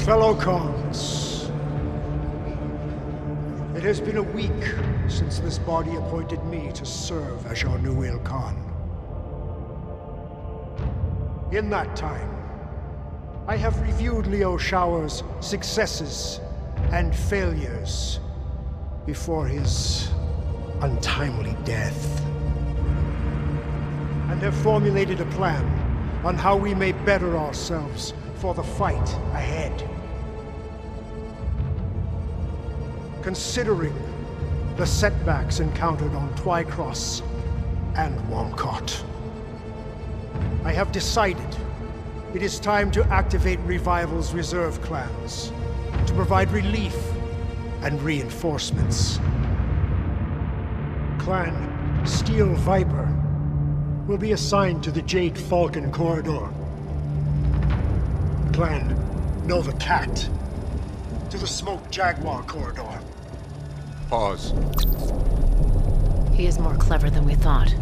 Fellow Khans, it has been a week since this body appointed me to serve as your new Khan. In that time, I have reviewed Liu Shao's successes and failures before his untimely death, and have formulated a plan on how we may better ourselves for the fight ahead. Considering the setbacks encountered on Twycross and Womcott, I have decided it is time to activate Revival's reserve clans to provide relief and reinforcements. Clan Steel Viper will be assigned to the Jade Falcon Corridor. Clan Nova Cat to the Smoke Jaguar Corridor. Pause. He is more clever than we thought.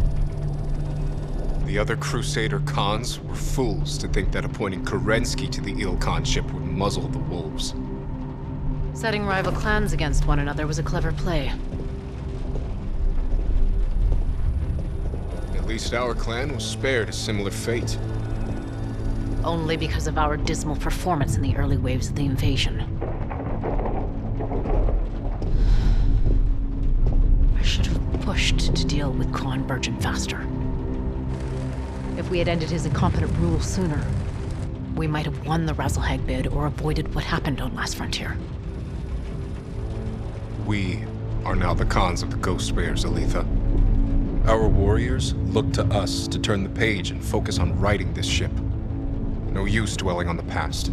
The other Crusader Khans were fools to think that appointing Kerensky to the Ilkhan ship would muzzle the wolves. Setting rival clans against one another was a clever play. At least our clan was spared a similar fate. Only because of our dismal performance in the early waves of the invasion. I should have pushed to deal with Khan Burgen faster. If we had ended his incompetent rule sooner, we might have won the Razzlehag bid or avoided what happened on Last Frontier. We are now the Khans of the Ghost Bears, Aletha. Our warriors look to us to turn the page and focus on righting this ship. No use dwelling on the past.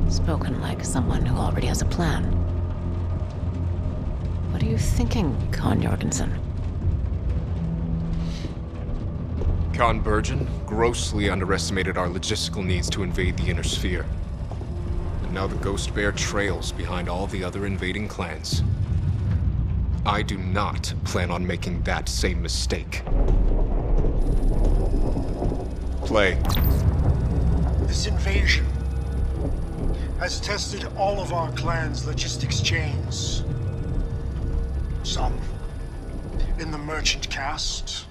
Spoken like someone who already has a plan. What are you thinking, Khan Jorgensen? Khan Burgen grossly underestimated our logistical needs to invade the Inner Sphere. And now the Ghost Bear trails behind all the other invading clans. I do not plan on making that same mistake. Play. This invasion has tested all of our clan's logistics chains. Some, in the merchant caste,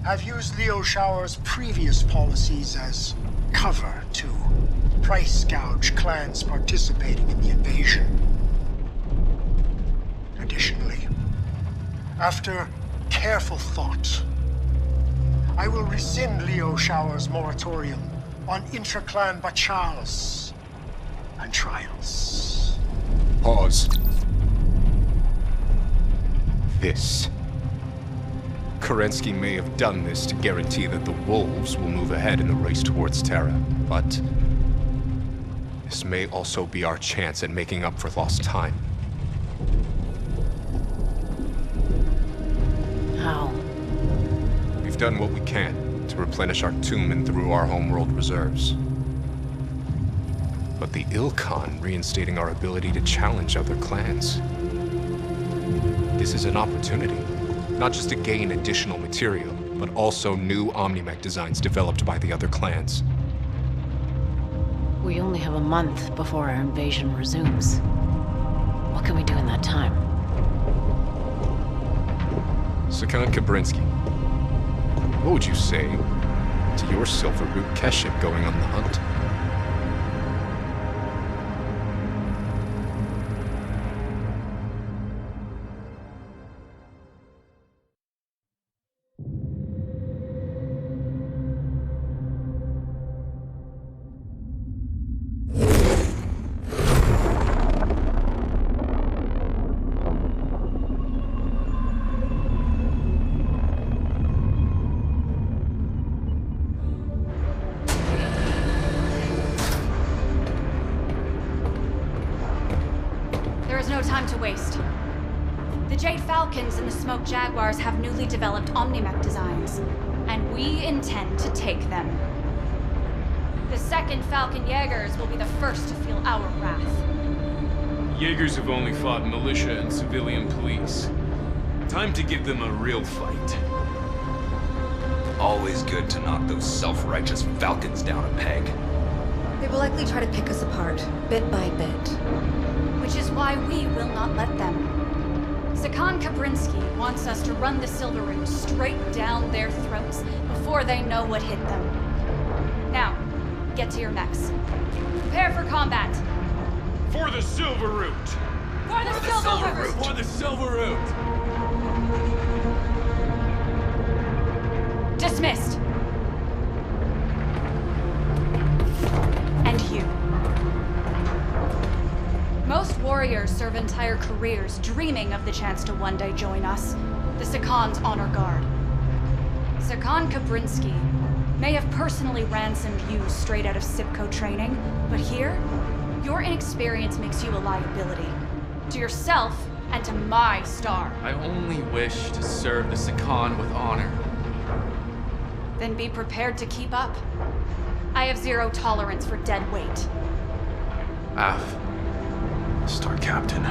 have used Liu Shao's previous policies as cover to price gouge clans participating in the invasion. Additionally, after careful thought, I will rescind Liu Shao's moratorium on intra-clan bachals and trials. Pause. This. Kerensky may have done this to guarantee that the wolves will move ahead in the race towards Terra, but this may also be our chance at making up for lost time. How? We've done what we can to replenish our tomb and through our homeworld reserves. But the Ilkhan reinstating our ability to challenge other clans. This is an opportunity. Not just to gain additional material, but also new Omnimech designs developed by the other clans. We only have a month before our invasion resumes. What can we do in that time? Sakan Kabrinsky, what would you say to your Silver Root Keship going on the hunt? Time to waste. The Jade Falcons and the Smoke Jaguars have newly developed Omnimech designs, and we intend to take them. The second Falcon Jaegers will be the first to feel our wrath. Jaegers have only fought militia and civilian police. Time to give them a real fight. Always good to knock those self-righteous Falcons down a peg. They will likely try to pick us apart, bit by bit. Which is why we will not let them. Sakan Kabrinsky wants us to run the Silver Root straight down their throats before they know what hit them. Now, get to your mechs. Prepare for combat. For the Silver Root! For the Silver Root! For the Silver Root! Dismissed. And you. Most warriors serve entire careers dreaming of the chance to one day join us, the Sakan's honor guard. Sakan Kabrinsky may have personally ransomed you straight out of Sipco training, but here, your inexperience makes you a liability. To yourself and to my star. I only wish to serve the Sakan with honor. Then be prepared to keep up. I have zero tolerance for dead weight. Af. Star Captain.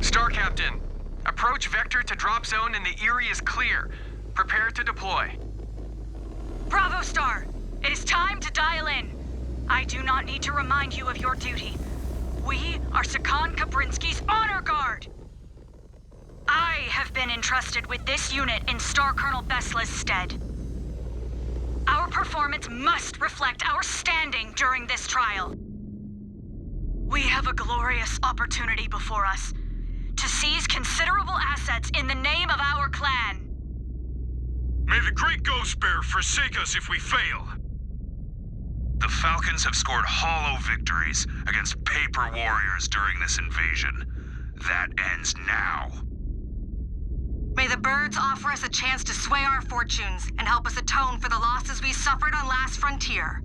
Star Captain, approach vector to drop zone and the Erie is clear. Prepare to deploy. Bravo, Star. It is time to dial in. I do not need to remind you of your duty. We are Sakan Kabrinsky's honor guard. I have been entrusted with this unit in Star Colonel Besla's stead. Our performance must reflect our standing during this trial. We have a glorious opportunity before us to seize considerable assets in the name of our clan. May the great Ghost Bear forsake us if we fail. The Falcons have scored hollow victories against paper warriors during this invasion. That ends now. May the birds offer us a chance to sway our fortunes and help us atone for the losses we suffered on Last Frontier.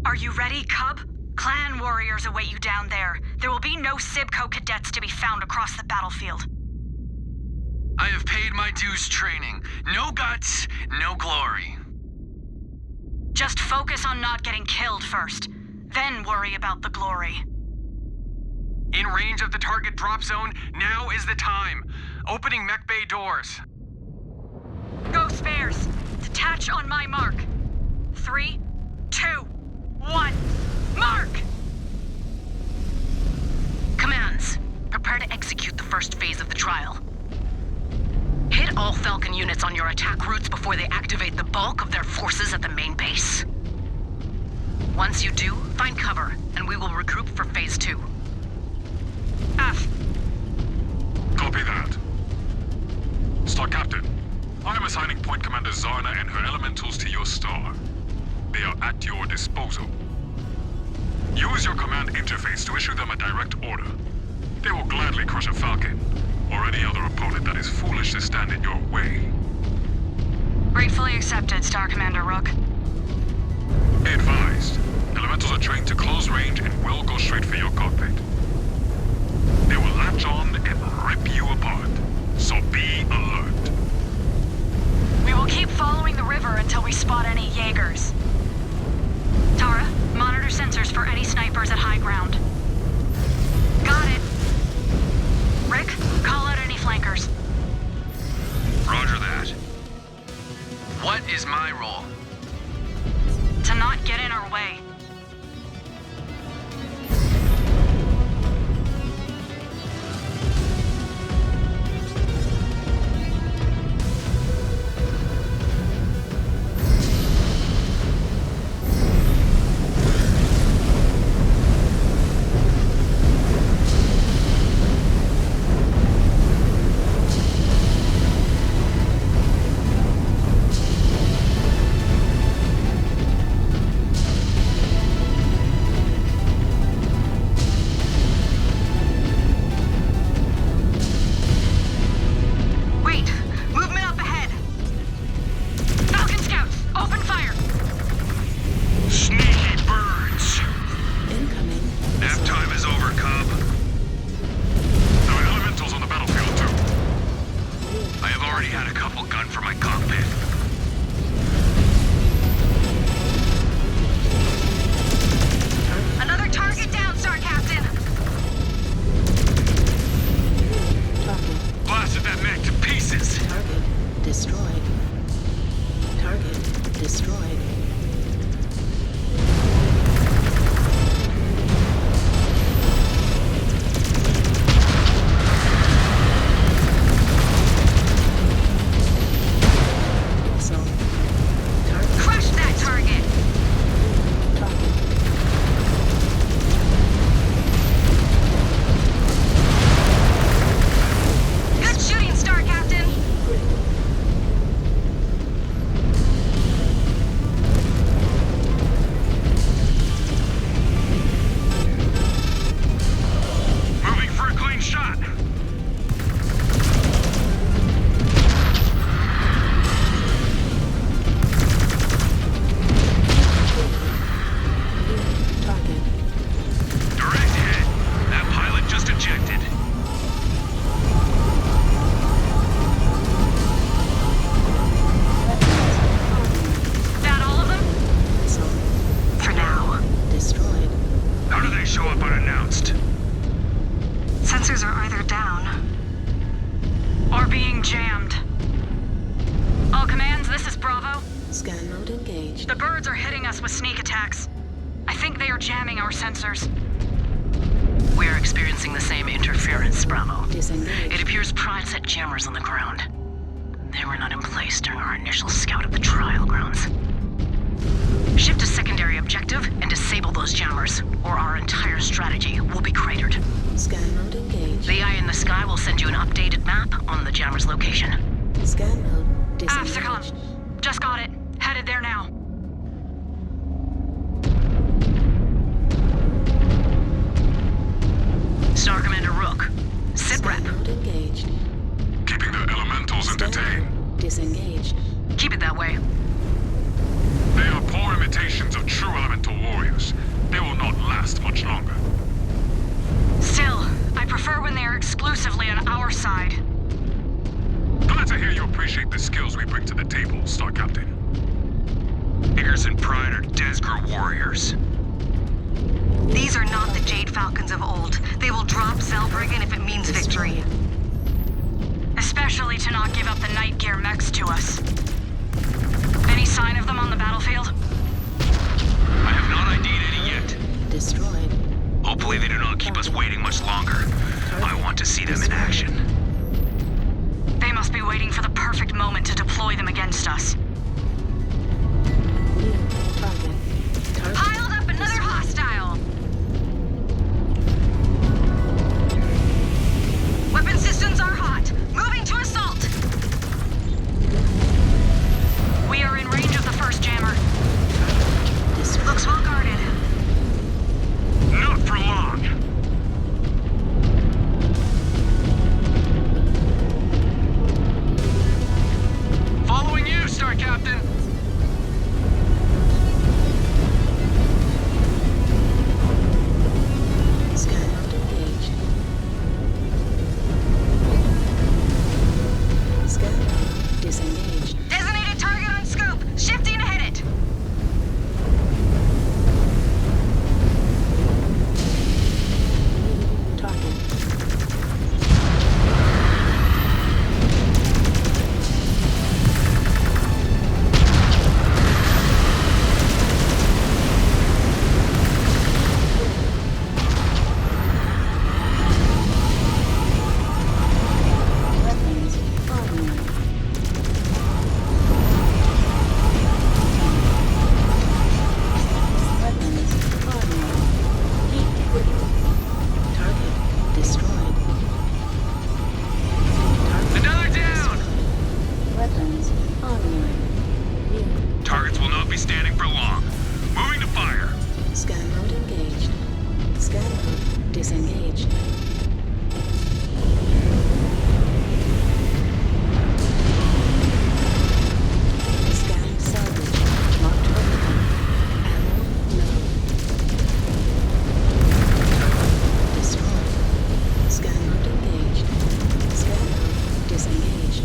Are you ready, Cub? Clan warriors await you down there. There will be no Sibco cadets to be found across the battlefield. I have paid my dues training. No guts, no glory. Just focus on not getting killed first, then worry about the glory. In range of the target drop zone, now is the time. Opening mech bay doors. Ghost Bears, detach on my mark. 3, 2, 1, mark! Commands, prepare to execute the first phase of the trial. Hit all Falcon units on your attack routes before they activate the bulk of their forces at the main base. Once you do, find cover, and we will regroup for phase 2. F. Copy that. Star Captain, I am assigning Point Commander Zarna and her elementals to your star. They are at your disposal. Use your command interface to issue them a direct order. They will gladly crush a Falcon, or any other opponent that is foolish to stand in your way. Gratefully accepted, Star Commander Rook. Be advised, elementals are trained to close range and will go straight for your cockpit. They will latch on and rip you apart, so be alert. We will keep following the river until we spot any Jaegers. Tara, monitor sensors for any snipers at high ground. Got it. Rick, call out any flankers. Roger that. What is my role? To not get in our way. down. Or being jammed. All commands, this is Bravo. Scan mode engaged. The birds are hitting us with sneak attacks. I think they are jamming our sensors. We're experiencing the same interference, Bravo. Disengage. It appears Pride set jammers on the ground. They were not in place during our initial scout of the trial grounds. Shift to secondary objective and disable those jammers, or our entire strategy will be cratered. Scan mode engaged. The eye in the sky will send you an updated map on the jammer's location. Scan mode disengaged. Absicon, just got it. Headed there now. Star Commander Rook, sit rep. Scan mode engaged. Keeping the elementals entertained. Disengaged. Keep it that way. They are poor imitations of true elemental warriors. They will not last much longer. Still, I prefer when they are exclusively on our side. Glad to hear you appreciate the skills we bring to the table, Star Captain. Niggers and Pride are Desgro warriors. These are not the Jade Falcons of old. They will drop Zellbriggen if it means victory. Especially to not give up the night gear mechs to us. Any sign of them on the battlefield? I have not ID'd any yet. Destroyed. Hopefully they do not keep us waiting much longer. I want to see them in action. They must be waiting for the perfect moment to deploy them against us. New target. Target. Piled up another hostile! Weapon systems are hot. Moving to assault! We are in range of the first jammer. Looks well guarded. Not for long. Following you, Star Captain. Scan mode engaged. Scan mode disengaged. Designated target on scope. Shifting to hit it. Target. Weapons online. Weapons online. Heat equipment. Target destroyed. Target Another down. weapons online. New Targets will not be standing for long. Moving to fire. scan mode engaged. Scan mode disengaged. Scan salvage. Marked vertical. Ammo low. Target destroyed. Scan mode engaged. Scan mode disengaged.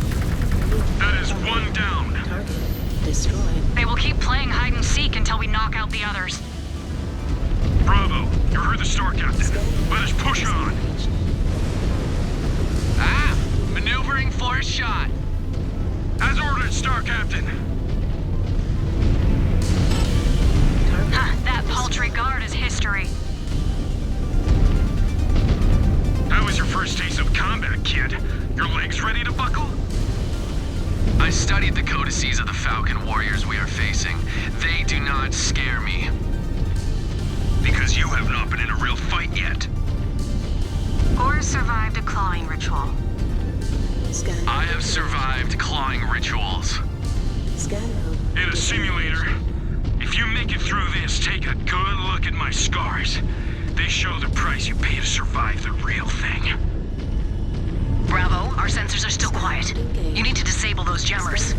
That is one down. Target destroyed. They will keep playing hide and seek until we knock out the others. Bravo, you heard the Star Captain. Let us push on. Disengaged. Ah, maneuvering for a shot. As ordered, Star Captain. Target Huh, that paltry guard is history. How was your first taste of combat, kid? Your legs ready to buckle? I studied the codices of the Falcon warriors we are facing. They do not scare me. Because you have not been in a real fight yet. Or survived a clawing ritual. scan. I have survived clawing rituals. Scan mode. In a simulator, if you make it through this, take a good look at my scars. They show the price you pay to survive the real thing. Bravo, our sensors are still quiet. You need to disable those jammers.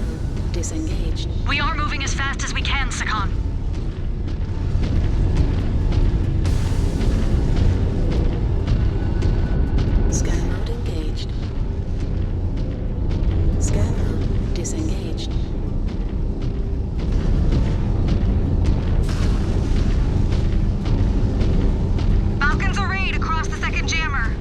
Disengaged. We are moving as fast as we can, Sakan. Scan mode engaged. Scan mode disengaged. Falcons arrayed across the second jammer.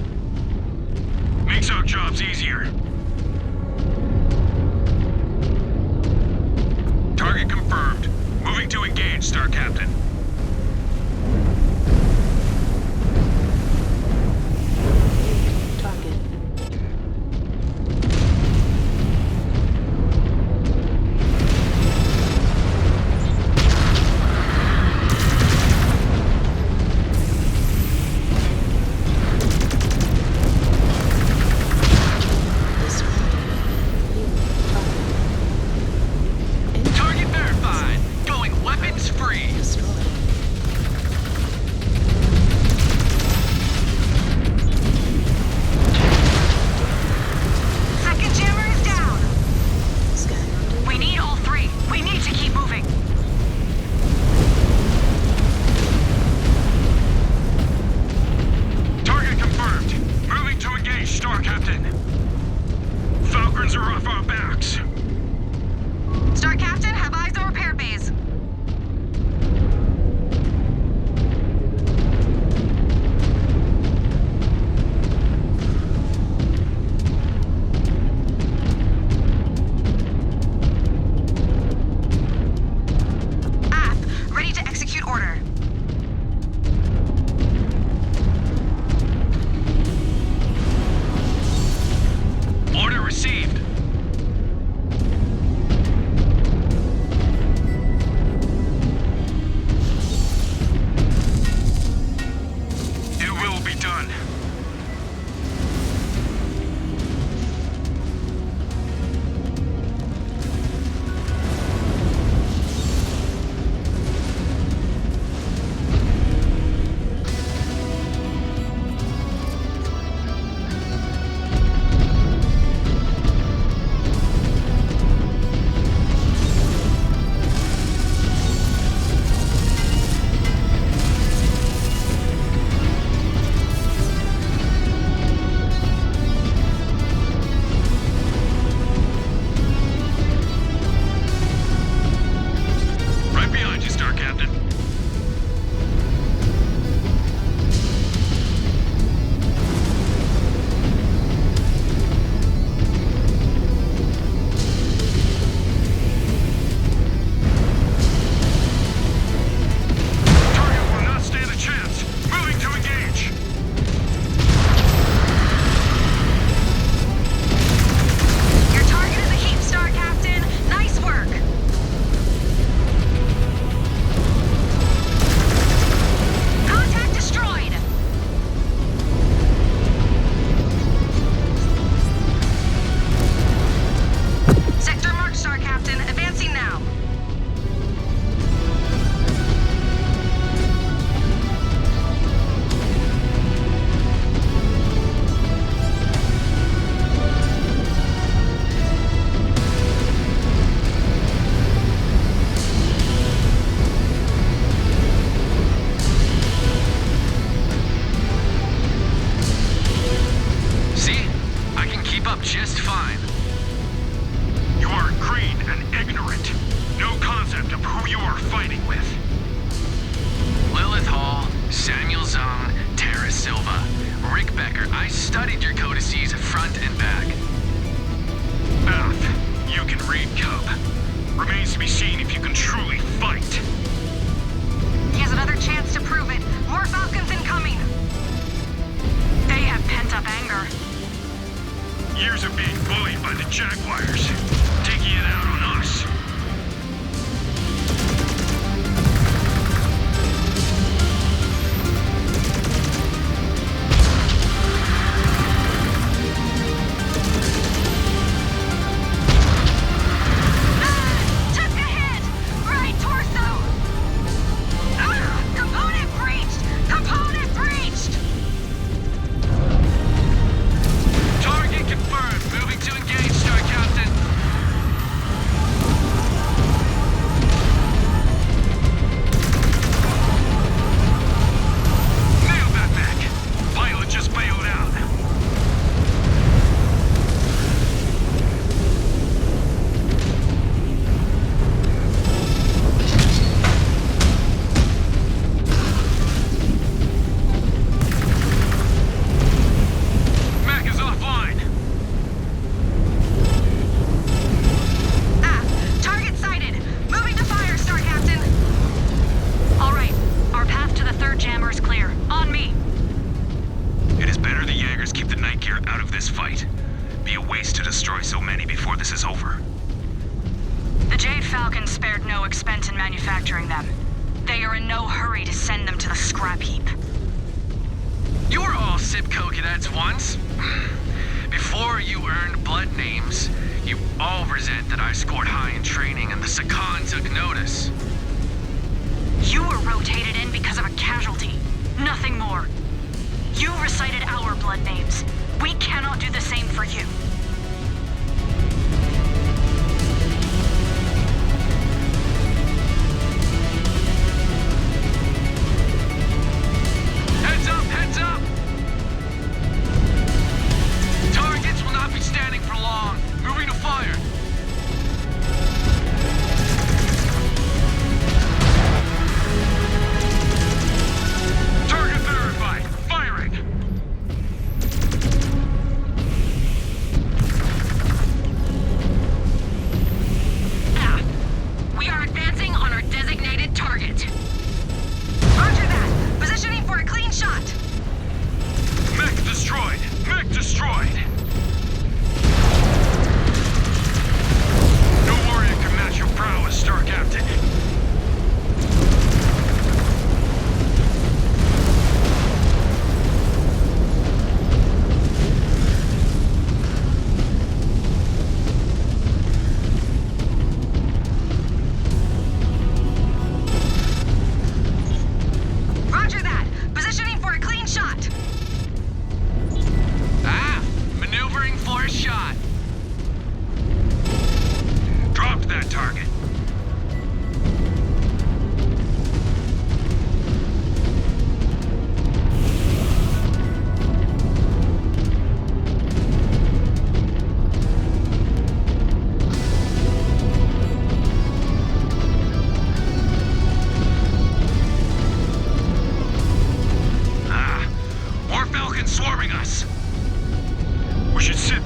will be done.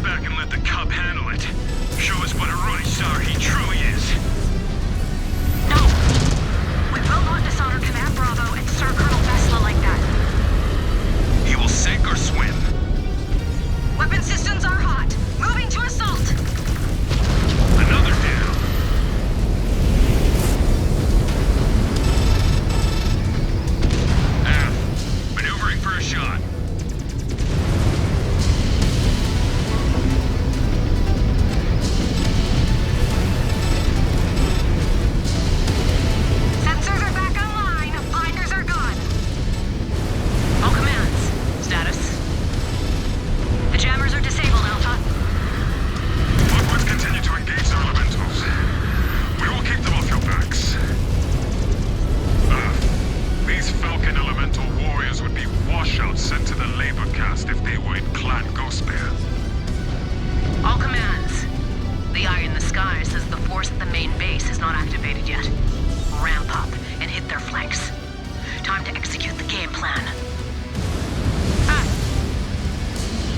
back and let the Cub handle it. Show us what a rock star he truly is. No! We will not dishonor Command Bravo and Sir Colonel Vesla like that. He will sink or swim. Weapon systems are hot. Moving to assault. Another down. Maneuvering for a shot. Sensors are back online. Blinders are gone. All commands. Status. The jammers are disabled, Alpha. Lockwood's continue to engage their elementals. We will keep them off your backs. These Falcon elemental warriors would be washouts sent to the labor caste if they were in Clan Ghostbear. All commands. The eye in the sky says the force at the main base is not activated yet. Ramp up and hit their flanks. Time to execute the game plan.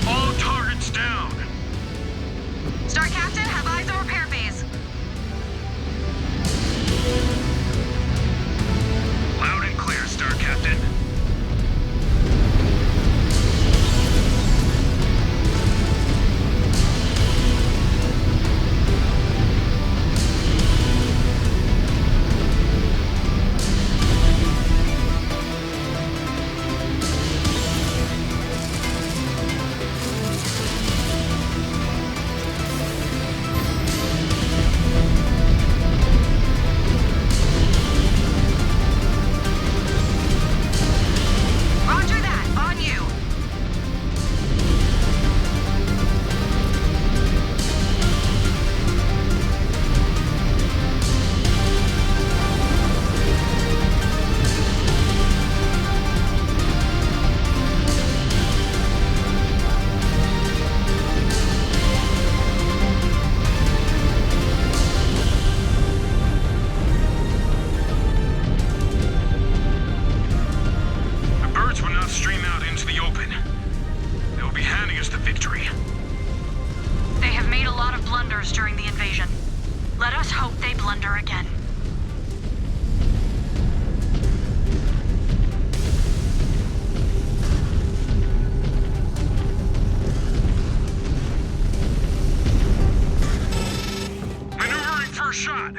All targets down. Star Captain, have eyes on repair phase. Loud and clear, Star Captain. Roger that. On you. The birds will not stream out into the open. They will be handing us the victory. They have made a lot of blunders during the invasion. Let us hope they blunder again. Maneuvering for a shot.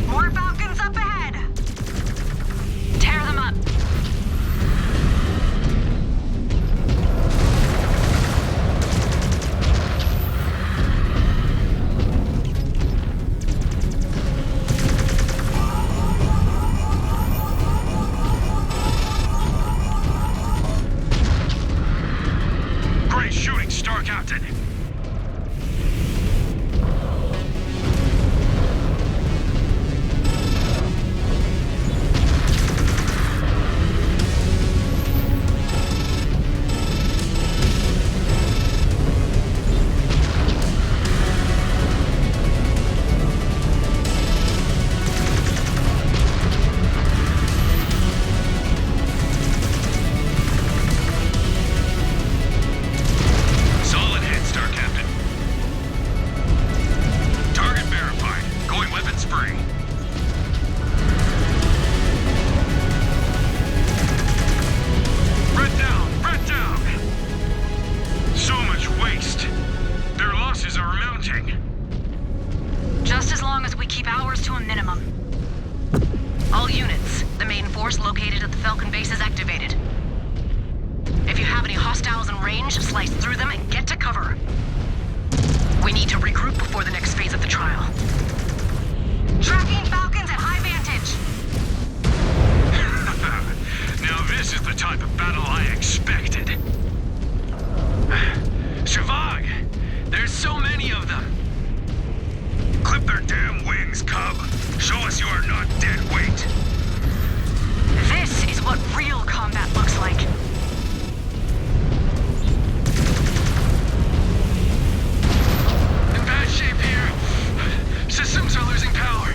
More Falcons up ahead. Tear them up. Great shooting, Star Captain. Solid hit, Star Captain. Target verified. Going weapon spring. Red down! Red down! So much waste. Their losses are mounting. Just as long as we keep ours to a minimum. All units. The main force located at the Falcon base is activated. If you have any hostiles in range, slice through them and get to cover. We need to regroup before the next phase of the trial. Tracking Falcons at high vantage. Now this is the type of battle I expected. Shavag! There's so many of them! Clip their damn wings, Cub! Show us you are not dead weight! This is what real combat looks like. In bad shape here. Systems are losing power.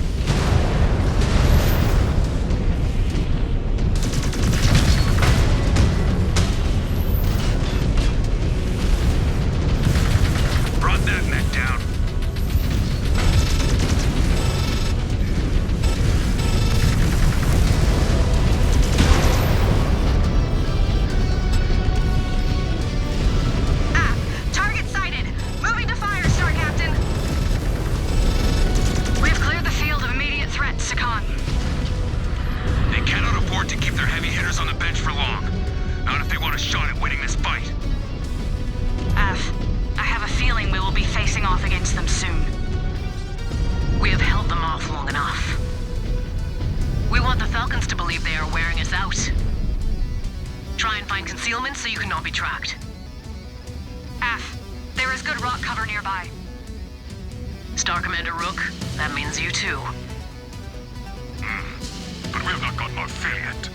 and find concealment so you cannot be tracked. F. There is good rock cover nearby. Star Commander Rook, that means you too. But we have not gotten our fill yet.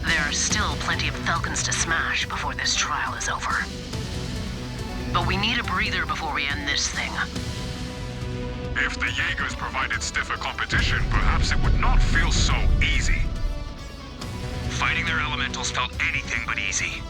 There are still plenty of Falcons to smash before this trial is over. But we need a breather before we end this thing. If the Jaegers provided stiffer competition, perhaps it would not feel so easy. Fighting their elementals felt anything but easy.